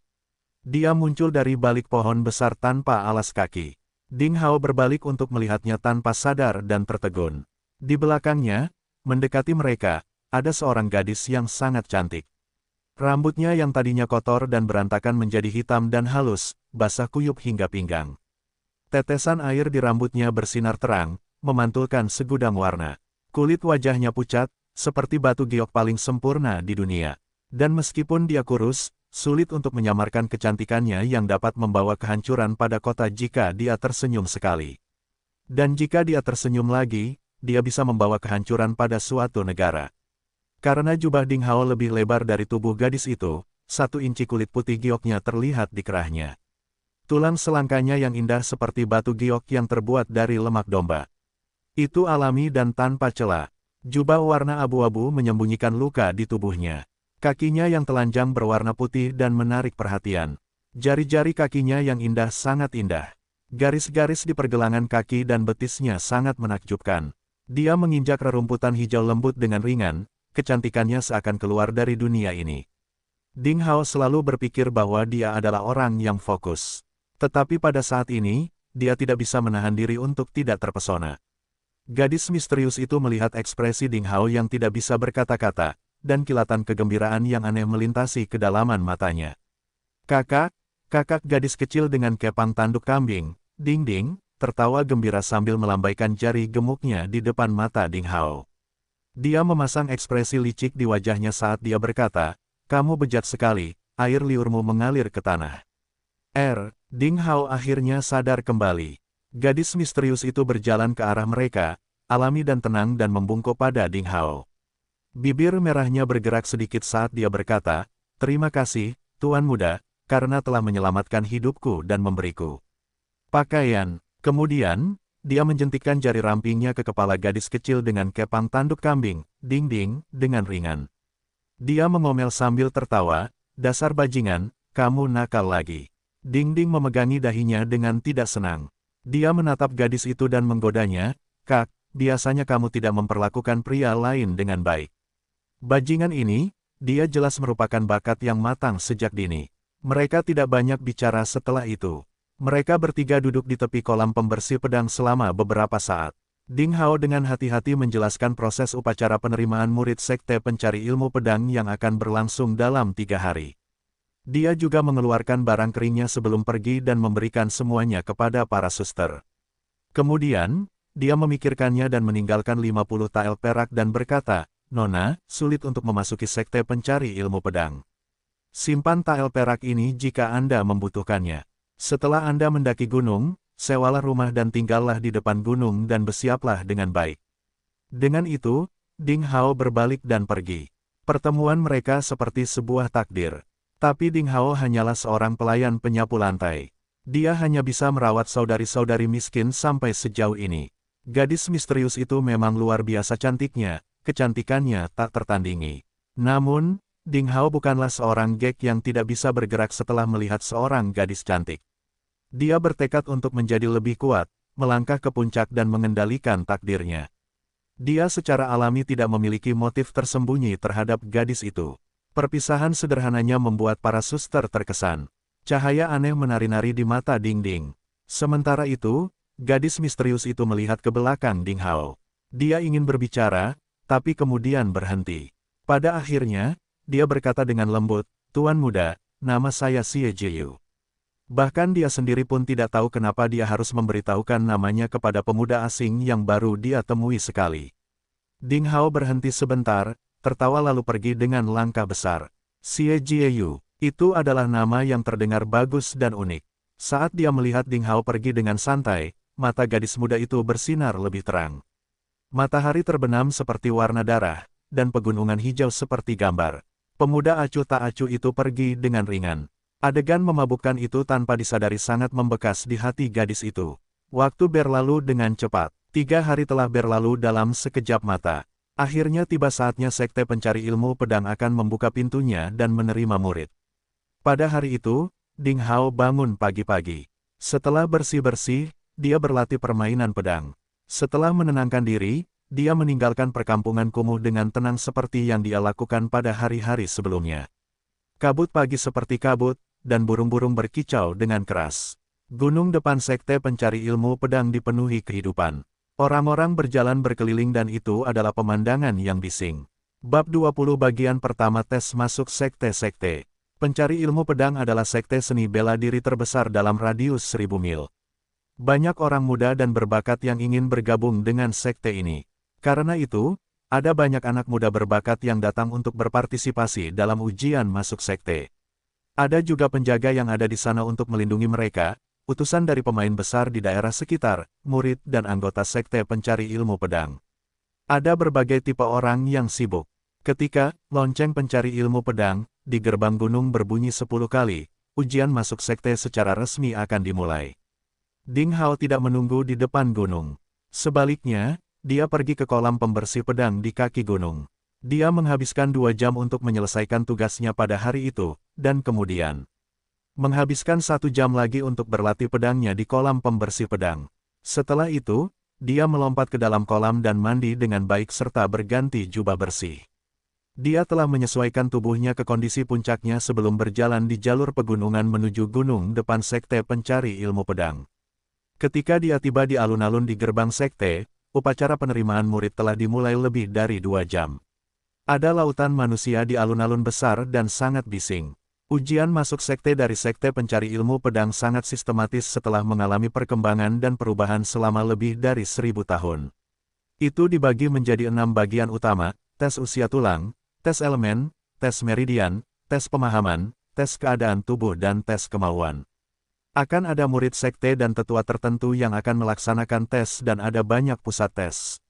Dia muncul dari balik pohon besar tanpa alas kaki. Ding Hao berbalik untuk melihatnya tanpa sadar dan tertegun. Di belakangnya, mendekati mereka, ada seorang gadis yang sangat cantik. Rambutnya yang tadinya kotor dan berantakan menjadi hitam dan halus, basah kuyup hingga pinggang. Tetesan air di rambutnya bersinar terang, memantulkan segudang warna. Kulit wajahnya pucat, seperti batu giok paling sempurna di dunia. Dan meskipun dia kurus, sulit untuk menyamarkan kecantikannya yang dapat membawa kehancuran pada kota jika dia tersenyum sekali. Dan jika dia tersenyum lagi, dia bisa membawa kehancuran pada suatu negara. Karena jubah Ding Hao lebih lebar dari tubuh gadis itu, 1 inci kulit putih gioknya terlihat di kerahnya. Tulang selangkanya yang indah seperti batu giok yang terbuat dari lemak domba. Itu alami dan tanpa celah. Jubah warna abu-abu menyembunyikan luka di tubuhnya. Kakinya yang telanjang berwarna putih dan menarik perhatian. Jari-jari kakinya yang indah sangat indah. Garis-garis di pergelangan kaki dan betisnya sangat menakjubkan. Dia menginjak rerumputan hijau lembut dengan ringan, kecantikannya seakan keluar dari dunia ini. Ding Hao selalu berpikir bahwa dia adalah orang yang fokus. Tetapi pada saat ini, dia tidak bisa menahan diri untuk tidak terpesona. Gadis misterius itu melihat ekspresi Ding Hao yang tidak bisa berkata-kata, dan kilatan kegembiraan yang aneh melintasi kedalaman matanya. Kakak gadis kecil dengan kepang tanduk kambing, Ding Ding, tertawa gembira sambil melambaikan jari gemuknya di depan mata Ding Hao. Dia memasang ekspresi licik di wajahnya saat dia berkata, "Kamu bejat sekali, air liurmu mengalir ke tanah." Ding Hao akhirnya sadar kembali. Gadis misterius itu berjalan ke arah mereka, alami dan tenang dan membungkuk pada Ding Hao. Bibir merahnya bergerak sedikit saat dia berkata, "Terima kasih, Tuan Muda, karena telah menyelamatkan hidupku dan memberiku pakaian." Kemudian, dia menjentikkan jari rampingnya ke kepala gadis kecil dengan kepang tanduk kambing, Ding Ding, dengan ringan. Dia mengomel sambil tertawa, "Dasar bajingan, kamu nakal lagi." Ding Ding memegangi dahinya dengan tidak senang. Dia menatap gadis itu dan menggodanya, "Kak, biasanya kamu tidak memperlakukan pria lain dengan baik." Bajingan ini, dia jelas merupakan bakat yang matang sejak dini. Mereka tidak banyak bicara setelah itu. Mereka bertiga duduk di tepi kolam pembersih pedang selama beberapa saat. Ding Hao dengan hati-hati menjelaskan proses upacara penerimaan murid Sekte Pencari Ilmu Pedang yang akan berlangsung dalam 3 hari. Dia juga mengeluarkan barang keringnya sebelum pergi dan memberikan semuanya kepada para suster. Kemudian, dia memikirkannya dan meninggalkan 50 tael perak dan berkata, "Nona, sulit untuk memasuki Sekte Pencari Ilmu Pedang. Simpan tael perak ini jika Anda membutuhkannya. Setelah Anda mendaki gunung, sewalah rumah dan tinggallah di depan gunung dan bersiaplah dengan baik." Dengan itu, Ding Hao berbalik dan pergi. Pertemuan mereka seperti sebuah takdir. Tapi Ding Hao hanyalah seorang pelayan penyapu lantai. Dia hanya bisa merawat saudari-saudari miskin sampai sejauh ini. Gadis misterius itu memang luar biasa cantiknya, kecantikannya tak tertandingi. Namun, Ding Hao bukanlah seorang gek yang tidak bisa bergerak setelah melihat seorang gadis cantik. Dia bertekad untuk menjadi lebih kuat, melangkah ke puncak dan mengendalikan takdirnya. Dia secara alami tidak memiliki motif tersembunyi terhadap gadis itu. Perpisahan sederhananya membuat para suster terkesan. Cahaya aneh menari-nari di mata Ding Ding. Sementara itu, gadis misterius itu melihat ke belakang Ding Hao. Dia ingin berbicara, tapi kemudian berhenti. Pada akhirnya, dia berkata dengan lembut, "Tuan Muda, nama saya Xie Jiyu." Bahkan dia sendiri pun tidak tahu kenapa dia harus memberitahukan namanya kepada pemuda asing yang baru dia temui sekali. Ding Hao berhenti sebentar, tertawa lalu pergi dengan langkah besar. Xie Jiyu, itu adalah nama yang terdengar bagus dan unik. Saat dia melihat Ding Hao pergi dengan santai, mata gadis muda itu bersinar lebih terang. Matahari terbenam seperti warna darah, dan pegunungan hijau seperti gambar. Pemuda acuh tak acuh itu pergi dengan ringan. Adegan memabukkan itu tanpa disadari sangat membekas di hati gadis itu. Waktu berlalu dengan cepat. 3 hari telah berlalu dalam sekejap mata. Akhirnya tiba saatnya Sekte Pencari Ilmu Pedang akan membuka pintunya dan menerima murid. Pada hari itu, Ding Hao bangun pagi-pagi. Setelah bersih-bersih, dia berlatih permainan pedang. Setelah menenangkan diri, dia meninggalkan perkampungan kumuh dengan tenang seperti yang dia lakukan pada hari-hari sebelumnya. Kabut pagi seperti kabut, dan burung-burung berkicau dengan keras. Gunung depan Sekte Pencari Ilmu Pedang dipenuhi kehidupan. Orang-orang berjalan berkeliling dan itu adalah pemandangan yang bising. Bab 20 bagian pertama tes masuk sekte-sekte. Pencari Ilmu Pedang adalah sekte seni bela diri terbesar dalam radius 1000 mil. Banyak orang muda dan berbakat yang ingin bergabung dengan sekte ini. Karena itu, ada banyak anak muda berbakat yang datang untuk berpartisipasi dalam ujian masuk sekte. Ada juga penjaga yang ada di sana untuk melindungi mereka, utusan dari pemain besar di daerah sekitar, murid dan anggota sekte pencari ilmu pedang. Ada berbagai tipe orang yang sibuk. Ketika lonceng pencari ilmu pedang di gerbang gunung berbunyi 10 kali, ujian masuk sekte secara resmi akan dimulai. Ding Hao tidak menunggu di depan gunung. Sebaliknya, dia pergi ke kolam pembersih pedang di kaki gunung. Dia menghabiskan 2 jam untuk menyelesaikan tugasnya pada hari itu, dan kemudian menghabiskan 1 jam lagi untuk berlatih pedangnya di kolam pembersih pedang. Setelah itu, dia melompat ke dalam kolam dan mandi dengan baik serta berganti jubah bersih. Dia telah menyesuaikan tubuhnya ke kondisi puncaknya sebelum berjalan di jalur pegunungan menuju gunung depan sekte pencari ilmu pedang. Ketika dia tiba di alun-alun di gerbang sekte, upacara penerimaan murid telah dimulai lebih dari 2 jam. Ada lautan manusia di alun-alun besar dan sangat bising. Ujian masuk sekte dari sekte pencari ilmu pedang sangat sistematis setelah mengalami perkembangan dan perubahan selama lebih dari 1000 tahun. Itu dibagi menjadi 6 bagian utama: tes usia tulang, tes elemen, tes meridian, tes pemahaman, tes keadaan tubuh dan tes kemauan. Akan ada murid sekte dan tetua tertentu yang akan melaksanakan tes dan ada banyak pusat tes.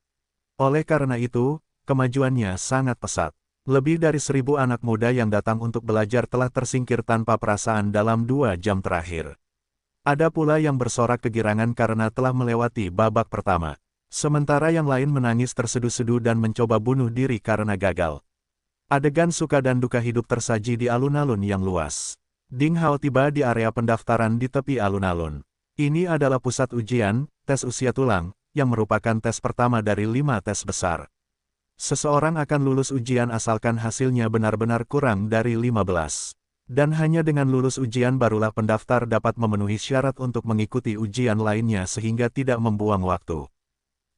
Oleh karena itu, kemajuannya sangat pesat. Lebih dari 1000 anak muda yang datang untuk belajar telah tersingkir tanpa perasaan dalam 2 jam terakhir. Ada pula yang bersorak kegirangan karena telah melewati babak pertama. Sementara yang lain menangis terseduh-seduh dan mencoba bunuh diri karena gagal. Adegan suka dan duka hidup tersaji di alun-alun yang luas. Ding Hao tiba di area pendaftaran di tepi alun-alun. Ini adalah pusat ujian, tes usia tulang, yang merupakan tes pertama dari 5 tes besar. Seseorang akan lulus ujian asalkan hasilnya benar-benar kurang dari 15. Dan hanya dengan lulus ujian barulah pendaftar dapat memenuhi syarat untuk mengikuti ujian lainnya sehingga tidak membuang waktu.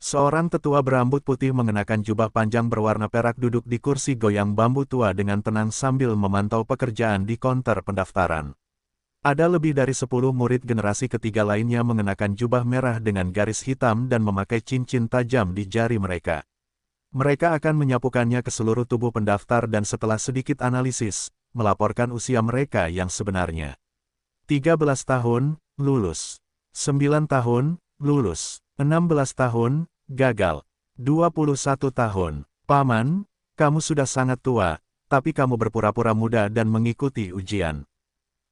Seorang tetua berambut putih mengenakan jubah panjang berwarna perak duduk di kursi goyang bambu tua dengan tenang sambil memantau pekerjaan di konter pendaftaran. Ada lebih dari 10 murid generasi ketiga lainnya mengenakan jubah merah dengan garis hitam dan memakai cincin tajam di jari mereka. Mereka akan menyapukannya ke seluruh tubuh pendaftar dan setelah sedikit analisis, melaporkan usia mereka yang sebenarnya. 13 tahun, lulus. 9 tahun, lulus. 16 tahun, gagal. 21 tahun. Paman, kamu sudah sangat tua, tapi kamu berpura-pura muda dan mengikuti ujian.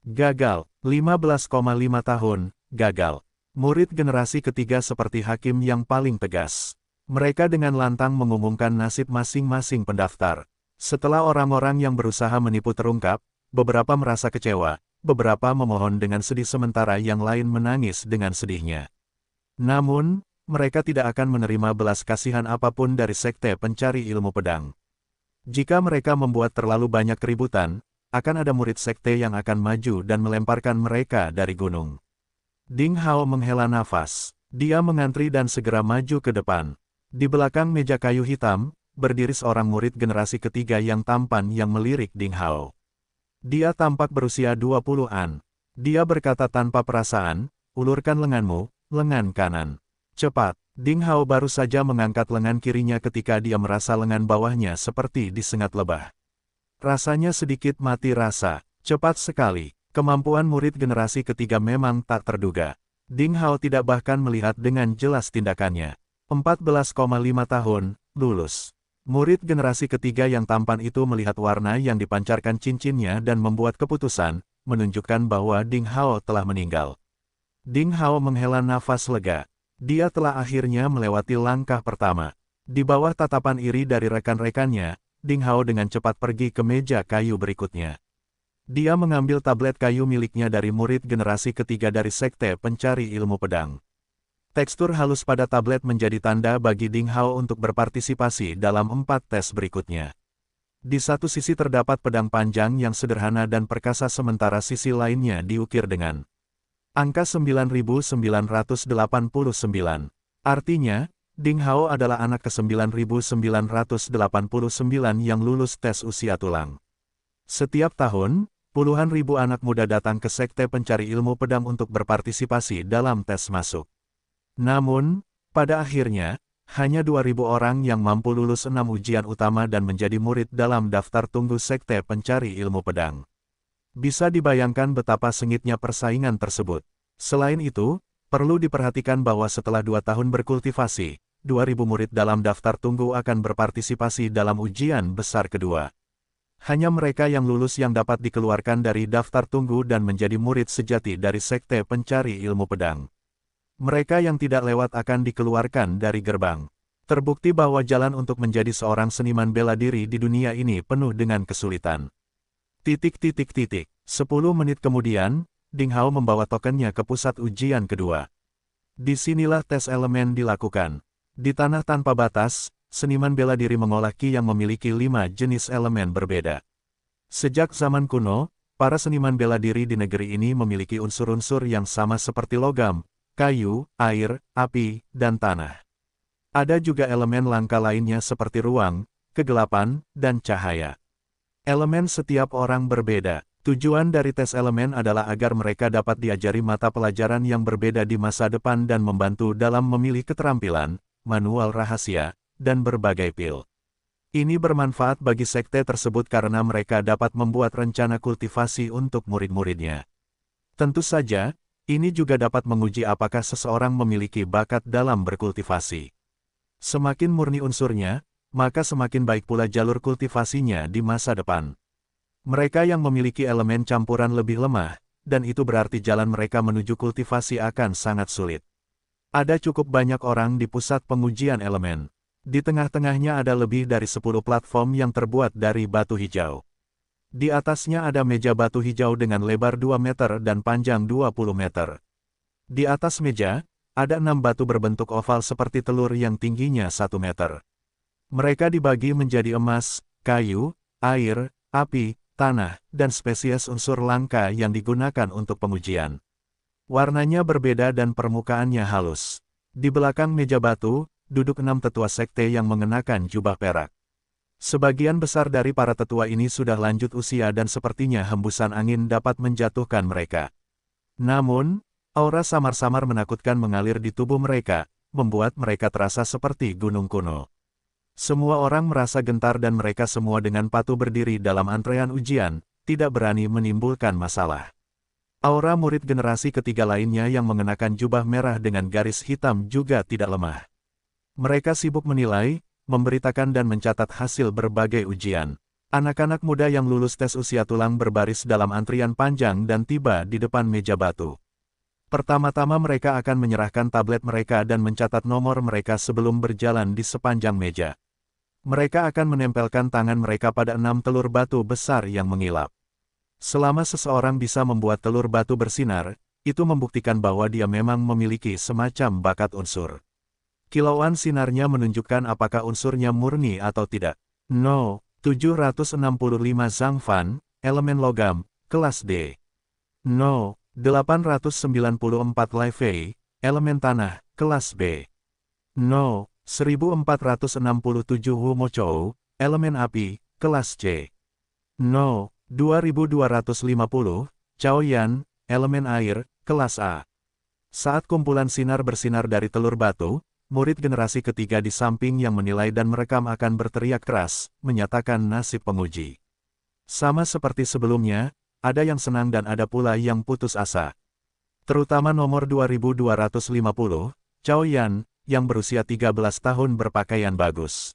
Gagal. 15,5 tahun, gagal. Murid generasi ketiga seperti hakim yang paling tegas. Mereka dengan lantang mengumumkan nasib masing-masing pendaftar. Setelah orang-orang yang berusaha menipu terungkap, beberapa merasa kecewa, beberapa memohon dengan sedih sementara yang lain menangis dengan sedihnya. Namun, mereka tidak akan menerima belas kasihan apapun dari sekte pencari ilmu pedang. Jika mereka membuat terlalu banyak keributan, akan ada murid sekte yang akan maju dan melemparkan mereka dari gunung. Ding Hao menghela nafas. Dia mengantri dan segera maju ke depan. Di belakang meja kayu hitam, berdiri seorang murid generasi ketiga yang tampan yang melirik Ding Hao. Dia tampak berusia 20-an. Dia berkata tanpa perasaan, ulurkan lenganmu, lengan kanan. Cepat, Ding Hao baru saja mengangkat lengan kirinya ketika dia merasa lengan bawahnya seperti disengat lebah. Rasanya sedikit mati rasa, cepat sekali. Kemampuan murid generasi ketiga memang tak terduga. Ding Hao tidak bahkan melihat dengan jelas tindakannya. 14,5 tahun, lulus. Murid generasi ketiga yang tampan itu melihat warna yang dipancarkan cincinnya dan membuat keputusan, menunjukkan bahwa Ding Hao telah meninggal. Ding Hao menghela nafas lega. Dia telah akhirnya melewati langkah pertama. Di bawah tatapan iri dari rekan-rekannya, Ding Hao dengan cepat pergi ke meja kayu berikutnya. Dia mengambil tablet kayu miliknya dari murid generasi ketiga dari sekte pencari ilmu pedang. Tekstur halus pada tablet menjadi tanda bagi Ding Hao untuk berpartisipasi dalam 4 tes berikutnya. Di satu sisi terdapat pedang panjang yang sederhana dan perkasa sementara sisi lainnya diukir dengan angka 9989. Artinya, Ding Hao adalah anak ke-9989 yang lulus tes usia tulang. Setiap tahun, puluhan ribu anak muda datang ke sekte pencari ilmu pedang untuk berpartisipasi dalam tes masuk. Namun, pada akhirnya, hanya 2.000 orang yang mampu lulus 6 ujian utama dan menjadi murid dalam daftar tunggu sekte pencari ilmu pedang. Bisa dibayangkan betapa sengitnya persaingan tersebut. Selain itu, perlu diperhatikan bahwa setelah 2 tahun berkultivasi, 2.000 murid dalam daftar tunggu akan berpartisipasi dalam ujian besar kedua. Hanya mereka yang lulus yang dapat dikeluarkan dari daftar tunggu dan menjadi murid sejati dari Sekte Pencari Ilmu Pedang. Mereka yang tidak lewat akan dikeluarkan dari gerbang. Terbukti bahwa jalan untuk menjadi seorang seniman bela diri di dunia ini penuh dengan kesulitan. 10 menit kemudian, Ding Hao membawa tokennya ke pusat ujian kedua. Disinilah tes elemen dilakukan. Di tanah tanpa batas, seniman bela diri mengolah ki yang memiliki 5 jenis elemen berbeda. Sejak zaman kuno, para seniman bela diri di negeri ini memiliki unsur-unsur yang sama seperti logam, kayu, air, api, dan tanah. Ada juga elemen langka lainnya seperti ruang, kegelapan, dan cahaya. Elemen setiap orang berbeda. Tujuan dari tes elemen adalah agar mereka dapat diajari mata pelajaran yang berbeda di masa depan dan membantu dalam memilih keterampilan, manual rahasia, dan berbagai pil. Ini bermanfaat bagi sekte tersebut karena mereka dapat membuat rencana kultivasi untuk murid-muridnya. Tentu saja, ini juga dapat menguji apakah seseorang memiliki bakat dalam berkultivasi. Semakin murni unsurnya, maka semakin baik pula jalur kultivasinya di masa depan. Mereka yang memiliki elemen campuran lebih lemah, dan itu berarti jalan mereka menuju kultivasi akan sangat sulit. Ada cukup banyak orang di pusat pengujian elemen. Di tengah-tengahnya ada lebih dari 10 platform yang terbuat dari batu hijau. Di atasnya ada meja batu hijau dengan lebar 2 meter dan panjang 20 meter. Di atas meja, ada 6 batu berbentuk oval seperti telur yang tingginya 1 meter. Mereka dibagi menjadi emas, kayu, air, api, tanah, dan spesies unsur langka yang digunakan untuk pengujian. Warnanya berbeda dan permukaannya halus. Di belakang meja batu, duduk 6 tetua sekte yang mengenakan jubah perak. Sebagian besar dari para tetua ini sudah lanjut usia dan sepertinya hembusan angin dapat menjatuhkan mereka. Namun, aura samar-samar menakutkan mengalir di tubuh mereka, membuat mereka terasa seperti gunung kuno. Semua orang merasa gentar dan mereka semua dengan patuh berdiri dalam antrean ujian, tidak berani menimbulkan masalah. Aura murid generasi ketiga lainnya yang mengenakan jubah merah dengan garis hitam juga tidak lemah. Mereka sibuk menilai, memberitakan dan mencatat hasil berbagai ujian. Anak-anak muda yang lulus tes usia tulang berbaris dalam antrian panjang dan tiba di depan meja batu. Pertama-tama mereka akan menyerahkan tablet mereka dan mencatat nomor mereka sebelum berjalan di sepanjang meja. Mereka akan menempelkan tangan mereka pada 6 telur batu besar yang mengilap. Selama seseorang bisa membuat telur batu bersinar, itu membuktikan bahwa dia memang memiliki semacam bakat unsur. Kilauan sinarnya menunjukkan apakah unsurnya murni atau tidak. No. 765 Zhang Fan, elemen logam, kelas D. No. 894 Lai Fei, elemen tanah, kelas B. No. 1467 Wu Mo Chou, elemen api, kelas C. No. 2250, Chao Yan, elemen air, kelas A. Saat kumpulan sinar bersinar dari telur batu, murid generasi ketiga di samping yang menilai dan merekam akan berteriak keras, menyatakan nasib penguji. Sama seperti sebelumnya, ada yang senang dan ada pula yang putus asa. Terutama nomor 2250, Chao Yan, yang berusia 13 tahun berpakaian bagus.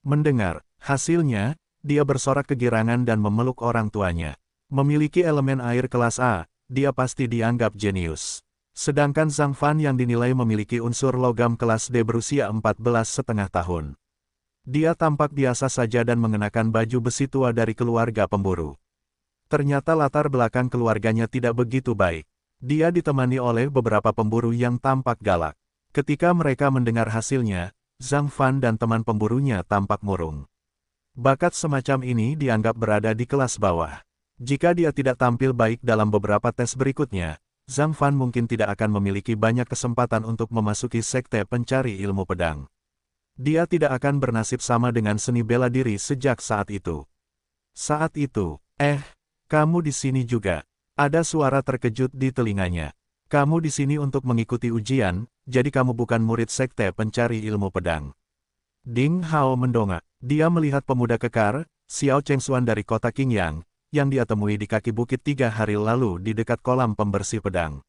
Mendengar hasilnya, dia bersorak kegirangan dan memeluk orang tuanya. Memiliki elemen air kelas A, dia pasti dianggap jenius. Sedangkan Zhang Fan yang dinilai memiliki unsur logam kelas D berusia 14,5 tahun. Dia tampak biasa saja dan mengenakan baju besi tua dari keluarga pemburu. Ternyata latar belakang keluarganya tidak begitu baik. Dia ditemani oleh beberapa pemburu yang tampak galak. Ketika mereka mendengar hasilnya, Zhang Fan dan teman pemburunya tampak murung. Bakat semacam ini dianggap berada di kelas bawah. Jika dia tidak tampil baik dalam beberapa tes berikutnya, Zhang Fan mungkin tidak akan memiliki banyak kesempatan untuk memasuki sekte pencari ilmu pedang. Dia tidak akan bernasib sama dengan seni bela diri sejak saat itu. Saat itu, kamu di sini juga. Ada suara terkejut di telinganya. Kamu di sini untuk mengikuti ujian, jadi kamu bukan murid sekte pencari ilmu pedang. Ding Hao mendongak. Dia melihat pemuda kekar, Xiao Chengxuan dari kota Qingyang, yang dia temui di kaki bukit 3 hari lalu di dekat kolam pembersih pedang.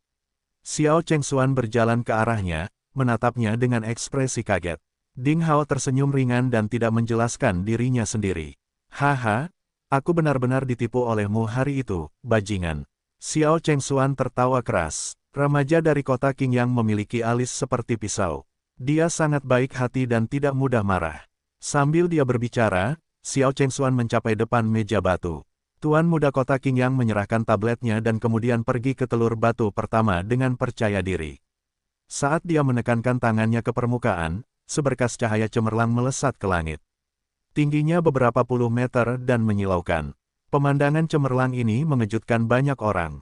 Xiao Chengxuan berjalan ke arahnya, menatapnya dengan ekspresi kaget. Ding Hao tersenyum ringan dan tidak menjelaskan dirinya sendiri. Haha, aku benar-benar ditipu olehmu hari itu, bajingan. Xiao Chengxuan tertawa keras. Remaja dari kota Qingyang memiliki alis seperti pisau. Dia sangat baik hati dan tidak mudah marah. Sambil dia berbicara, Xiao Chengxuan mencapai depan meja batu. Tuan muda kota Qingyang menyerahkan tabletnya dan kemudian pergi ke telur batu pertama dengan percaya diri. Saat dia menekankan tangannya ke permukaan, seberkas cahaya cemerlang melesat ke langit. Tingginya beberapa puluh meter dan menyilaukan. Pemandangan cemerlang ini mengejutkan banyak orang.